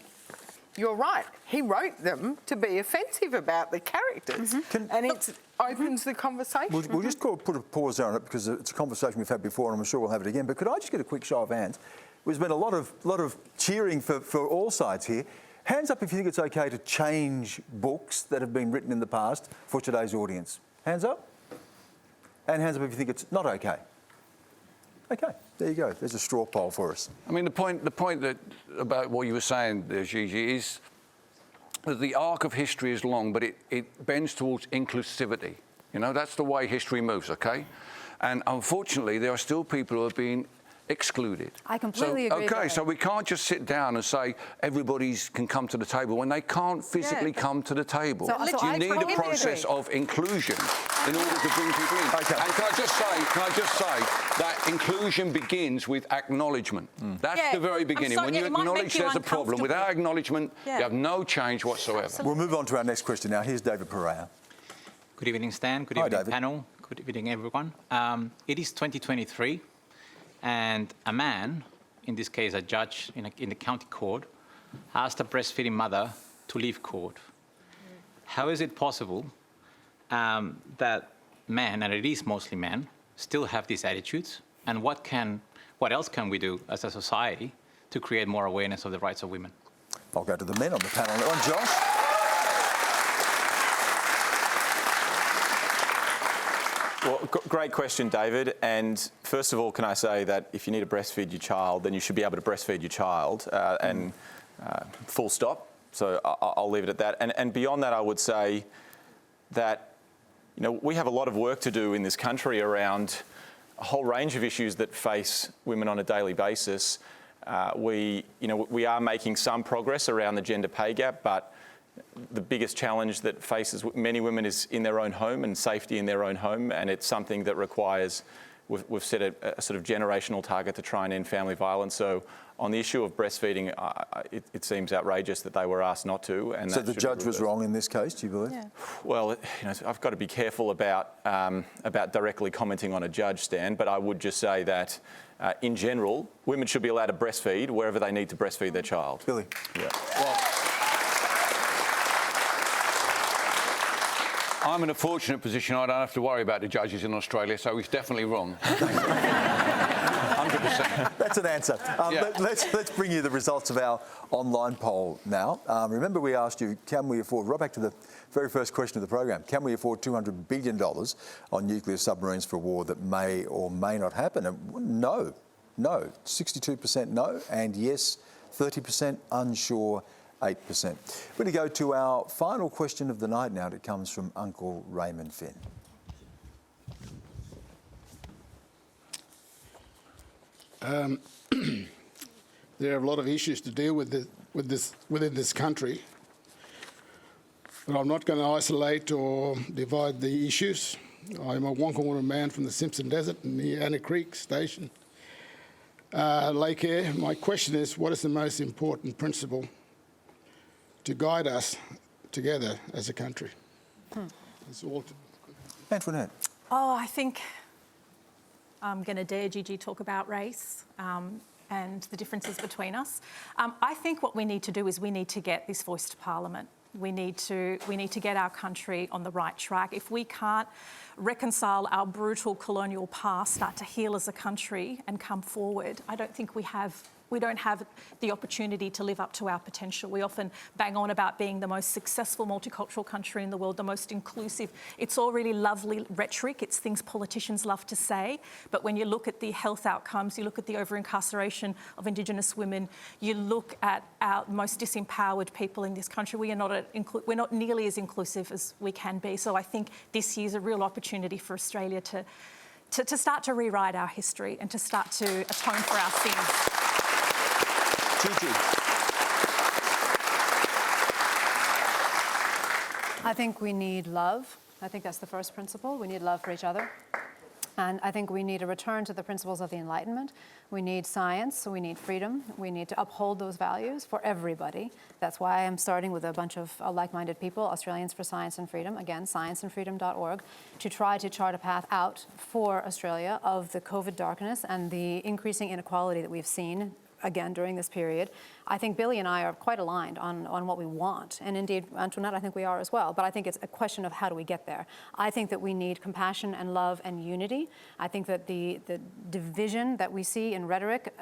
you're right, he wrote them to be offensive about the characters. And it opens the conversation. We'll just put a pause there on it because it's a conversation we've had before and I'm sure we'll have it again. But could I just get a quick show of hands? There's been a lot of cheering for all sides here. Hands up if you think it's okay to change books that have been written in the past for today's audience. Hands up. And hands up if you think it's not okay. Okay, there you go. There's a straw poll for us. I mean, the point that about what you were saying there, Gigi, is that the arc of history is long, but it bends towards inclusivity. That's the way history moves, okay? And unfortunately, there are still people who are being excluded. I completely agree. Okay, so we can't just sit down and say everybody can come to the table when they can't physically come to the table. You need a process of inclusion in order to bring people in. Okay. And can I just say that inclusion begins with acknowledgement. That's the very beginning. When you acknowledge there's a problem, without acknowledgement, you have no change whatsoever. Absolutely. We'll move on to our next question now. Here's David Pereira. Good evening, Stan. Good evening, panel. Good evening, everyone. It is 2023. And a man, in this case a judge in the county court, asked a breastfeeding mother to leave court. How is it possible that men, and it is mostly men, still have these attitudes? And what else can we do as a society to create more awareness of the rights of women? I'll go to the men on the panel now. Josh? Well, great question, David. And first of all, can I say that if you need to breastfeed your child, then you should be able to breastfeed your child, and full stop. So I'll leave it at that. And beyond that, I would say that we have a lot of work to do in this country around a whole range of issues that face women on a daily basis. We are making some progress around the gender pay gap, but the biggest challenge that faces many women is in their own home and safety in their own home, and it's something that requires, we've set a sort of generational target to try and end family violence. So on the issue of breastfeeding, it seems outrageous that they were asked not to. And so the judge was wrong in this case, do you believe? Yeah. Well, I've got to be careful about directly commenting on a judge, Stan, but I would just say that in general, women should be allowed to breastfeed wherever they need to breastfeed their child. Billy? Yeah. Well, I'm in a fortunate position. I don't have to worry about the judges in Australia, so he's definitely wrong. 100%. That's an answer. Let's bring you the results of our online poll now. Remember, we asked you, can we afford, right back to the very first question of the program, can we afford $200 billion on nuclear submarines for a war that may or may not happen? And no. 62% no, and yes, 30% unsure, 8%. We're going to go to our final question of the night now. It comes from Uncle Raymond Finn. There are a lot of issues to deal with within this country. But I'm not going to isolate or divide the issues. I'm a Wonkawarra man from the Simpson Desert in the Anna Creek Station, Lake Air. My question is, what is the most important principle to guide us together as a country? It's all Antoinette. Oh, I think I'm going to dare Gigi talk about race and the differences between us. I think what we need to do is we need to get this voice to Parliament. We need to get our country on the right track. If we can't reconcile our brutal colonial past, start to heal as a country and come forward, I don't think we don't have the opportunity to live up to our potential. We often bang on about being the most successful multicultural country in the world, the most inclusive. It's all really lovely rhetoric. It's things politicians love to say. But when you look at the health outcomes, you look at the over-incarceration of Indigenous women, you look at our most disempowered people in this country, we're not nearly as inclusive as we can be. So I think this year's a real opportunity for Australia to start to rewrite our history and to start to atone for our sins. Gigi. I think we need love. I think that's the first principle. We need love for each other. And I think we need a return to the principles of the Enlightenment. We need science, we need freedom. We need to uphold those values for everybody. That's why I'm starting with a bunch of like-minded people, Australians for Science and Freedom, again, scienceandfreedom.org, to try to chart a path out for Australia of the COVID darkness and the increasing inequality that we've seen again during this period. I think Billy and I are quite aligned on what we want. And indeed, Antoinette, I think we are as well. But I think it's a question of how do we get there. I think that we need compassion and love and unity. I think that the division that we see in rhetoric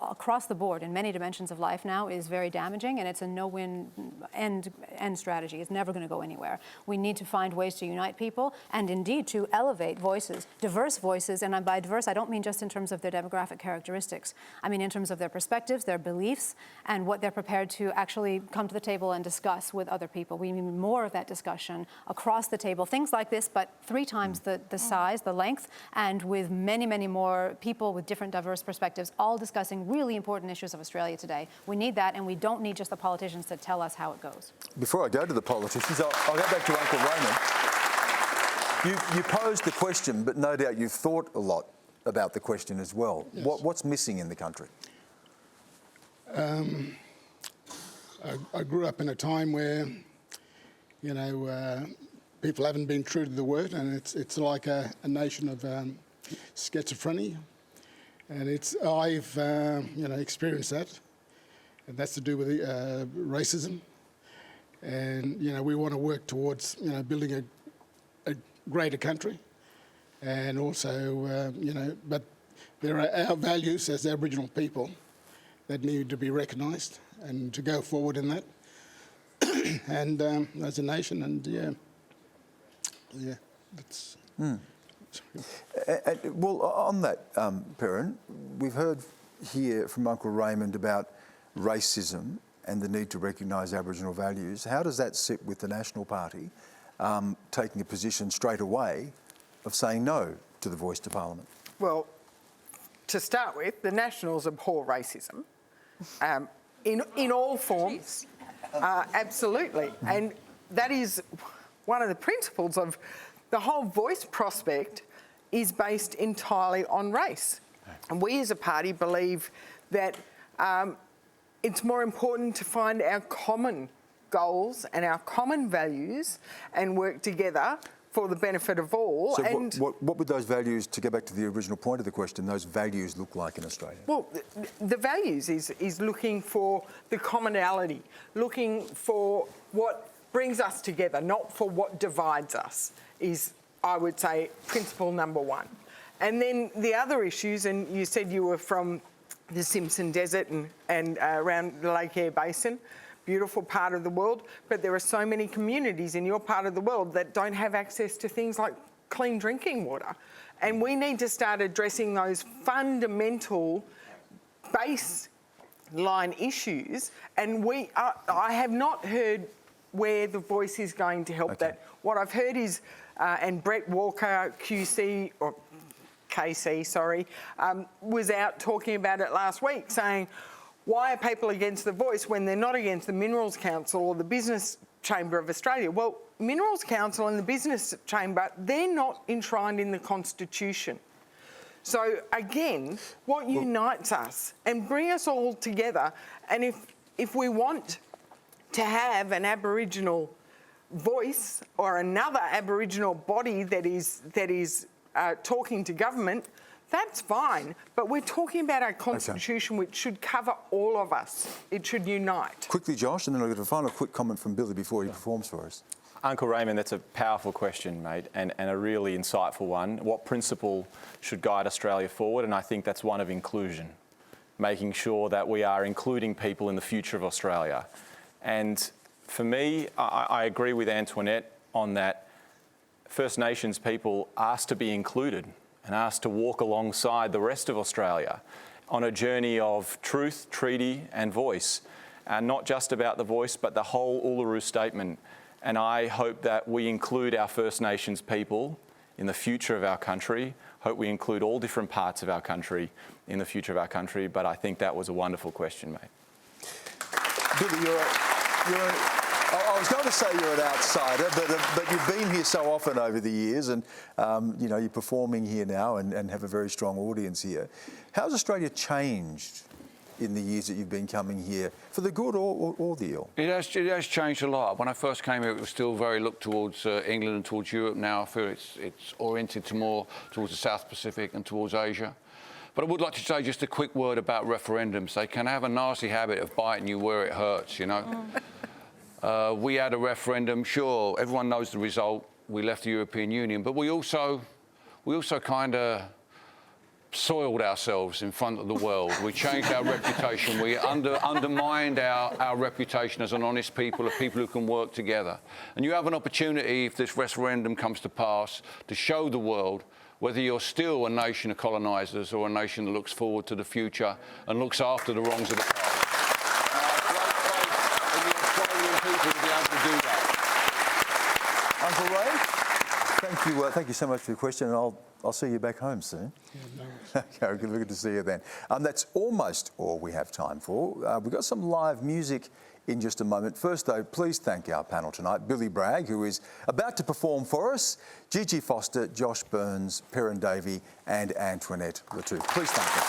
across the board in many dimensions of life now is very damaging, and it's a no-win end strategy. It's never going to go anywhere. We need to find ways to unite people and indeed to elevate voices, diverse voices. And by diverse, I don't mean just in terms of their demographic characteristics. I mean in terms of their perspectives, their beliefs, and what they're prepared to actually come to the table and discuss with other people. We need more of that discussion across the table. Things like this, but 3 times the size, the length, and with many, many more people with different diverse perspectives, all discussing really important issues of Australia today. We need that, and we don't need just the politicians to tell us how it goes. Before I go to the politicians, I'll go back to Uncle Raymond. You posed the question, but no doubt you've thought a lot about the question as well. Yes. What's missing in the country? I grew up in a time where, people haven't been true to the word, and it's like a nation of schizophrenia, and I've experienced that, and that's to do with racism, and we want to work towards building a greater country, and also but there are our values as Aboriginal people that need to be recognised and to go forward in that, and as a nation, and that's. Well, on that, Perin, we've heard here from Uncle Raymond about racism and the need to recognise Aboriginal values. How does that sit with the National Party taking a position straight away of saying no to the voice to Parliament? Well, to start with, the Nationals abhor racism in all forms, absolutely. And that is one of the principles of the whole voice prospect is based entirely on race. And we as a party believe that it's more important to find our common goals and our common values and work together for the benefit of all. So and what would those values, to go back to the original point of the question, those values look like in Australia? Well, the values is looking for the commonality, looking for what brings us together, not for what divides us, is, I would say, principle number 1. And then the other issues, and you said you were from the Simpson Desert and around the Lake Eyre Basin, beautiful part of the world, but there are so many communities in your part of the world that don't have access to things like clean drinking water. And we need to start addressing those fundamental baseline issues. And I have not heard where the voice is going to help that. What I've heard is, and Brett Walker, KC, was out talking about it last week, saying, why are people against the voice when they're not against the Minerals Council or the Business Chamber of Australia. Well, Minerals Council and the Business Chamber, they're not enshrined in the Constitution. So again, what unites us and bring us all together, and if we want to have an Aboriginal voice or another Aboriginal body that is talking to government, that's fine. But we're talking about our Constitution, which should cover all of us. It should unite. Quickly, Josh, and then I'll get a final quick comment from Billy before he performs for us. Uncle Raymond, that's a powerful question, mate, and a really insightful one. What principle should guide Australia forward? And I think that's one of inclusion, making sure that we are including people in the future of Australia. And for me, I agree with Antoinette on that. First Nations people asked to be included and asked to walk alongside the rest of Australia on a journey of truth, treaty and voice. And not just about the voice, but the whole Uluru Statement. And I hope that we include our First Nations people in the future of our country. Hope we include all different parts of our country in the future of our country. But I think that was a wonderful question, mate. Billy, I was going to say you're an outsider, but you've been here so often over the years, and you know, you're performing here now and have a very strong audience here. How's Australia changed in the years that you've been coming here, for the good or the ill? It has changed a lot. When I first came here, it was still very looked towards England and towards Europe. Now I feel it's oriented to more towards the South Pacific and towards Asia. But I would like to say just a quick word about referendums. They can have a nasty habit of biting you where it hurts, you know. We had a referendum, sure, everyone knows the result. We left the European Union, but we also kind of soiled ourselves in front of the world. We changed our reputation. We undermined our reputation as an honest people, of people who can work together. And you have an opportunity, if this referendum comes to pass, to show the world whether you're still a nation of colonisers or a nation that looks forward to the future and looks after the wrongs of the past. Uncle Ray, thank you so much for your question, and I'll see you back home soon. Yeah, no. Okay, good to see you then. That's almost all we have time for. We've got some live music in just a moment. First, though, please thank our panel tonight, Billy Bragg, who is about to perform for us, Gigi Foster, Josh Burns, Perin Davey, and Antoinette Lattouf. Please thank them.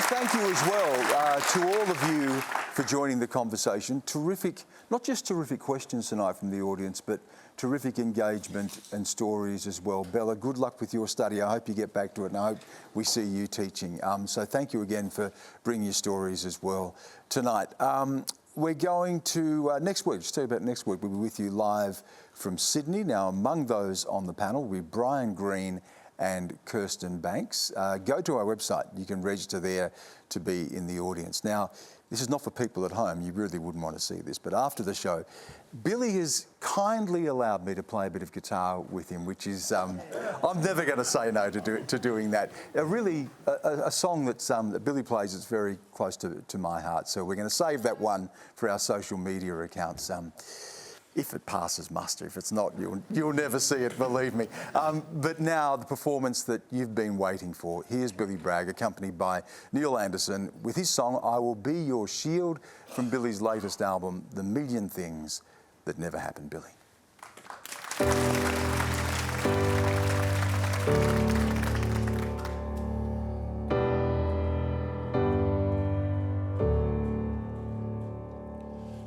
Thank you as well to all of you for joining the conversation. Terrific, not just terrific questions tonight from the audience, but terrific engagement and stories as well. Bella, good luck with your study. I hope you get back to it, and I hope we see you teaching. So thank you again for bringing your stories as well tonight. We're going to, next week, just tell you about next week, we'll be with you live from Sydney. Now, among those on the panel will be Brian Green and Kirsten Banks. Go to our website. You can register there to be in the audience. Now, this is not for people at home. You really wouldn't want to see this. But after the show, Billy has kindly allowed me to play a bit of guitar with him, which is, I'm never going to say no to doing that. A song that Billy plays that's very close to my heart. So we're going to save that one for our social media accounts. If it passes muster. If it's not, you'll never see it, believe me. But now, the performance that you've been waiting for. Here's Billy Bragg, accompanied by Neil Anderson, with his song, I Will Be Your Shield, from Billy's latest album, The Million Things That Never Happened, Billy.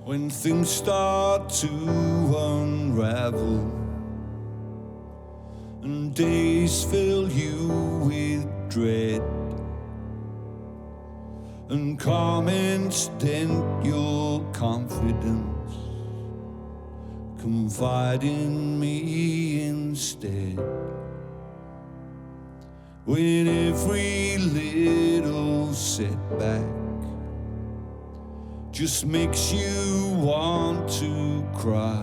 When things start to unravel and days fill you with dread and comments dent your confidence, confide in me instead. When every little setback just makes you want to cry,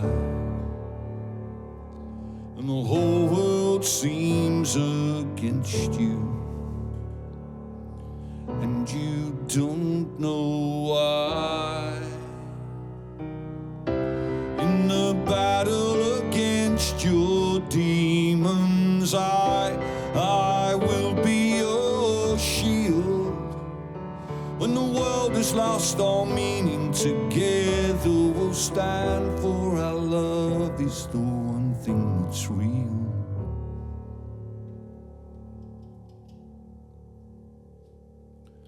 and the whole world seems against you, and you don't know why. In the battle against your demons, I will be your has lost all meaning, together we'll stand, for our love is the one thing that's real.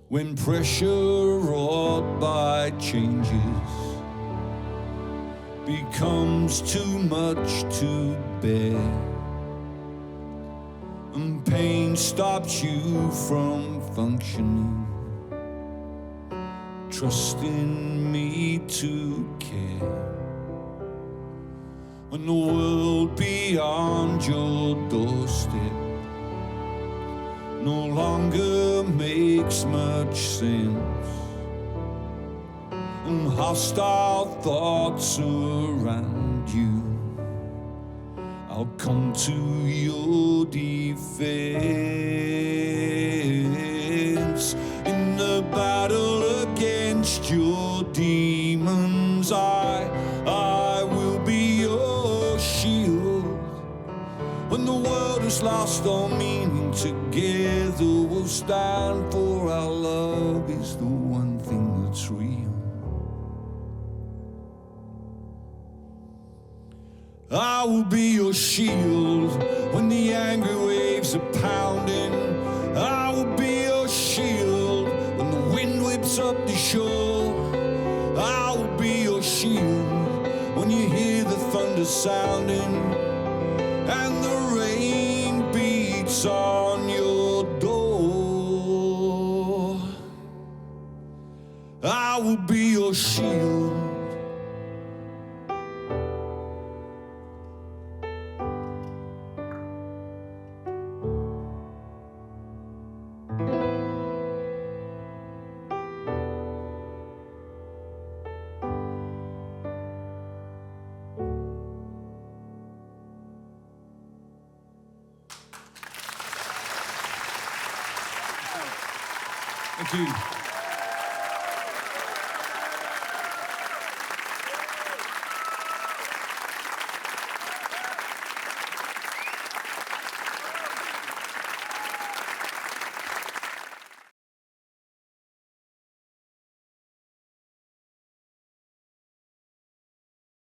When pressure wrought by changes becomes too much to bear, and pain stops you from functioning, trust in me to care. When the world beyond your doorstep no longer makes much sense, and hostile thoughts surround you, I'll come to your defense. In the battle against your demons, I will be your shield. When the world has lost all meaning, together we'll stand, for our love is the one thing that's real. I will be your shield when the angry waves are pounding. I will be your shield when the wind whips up the shore. I will be your shield when you hear the thunder sounding and the rain beats on your door. I will be your shield. Thank you.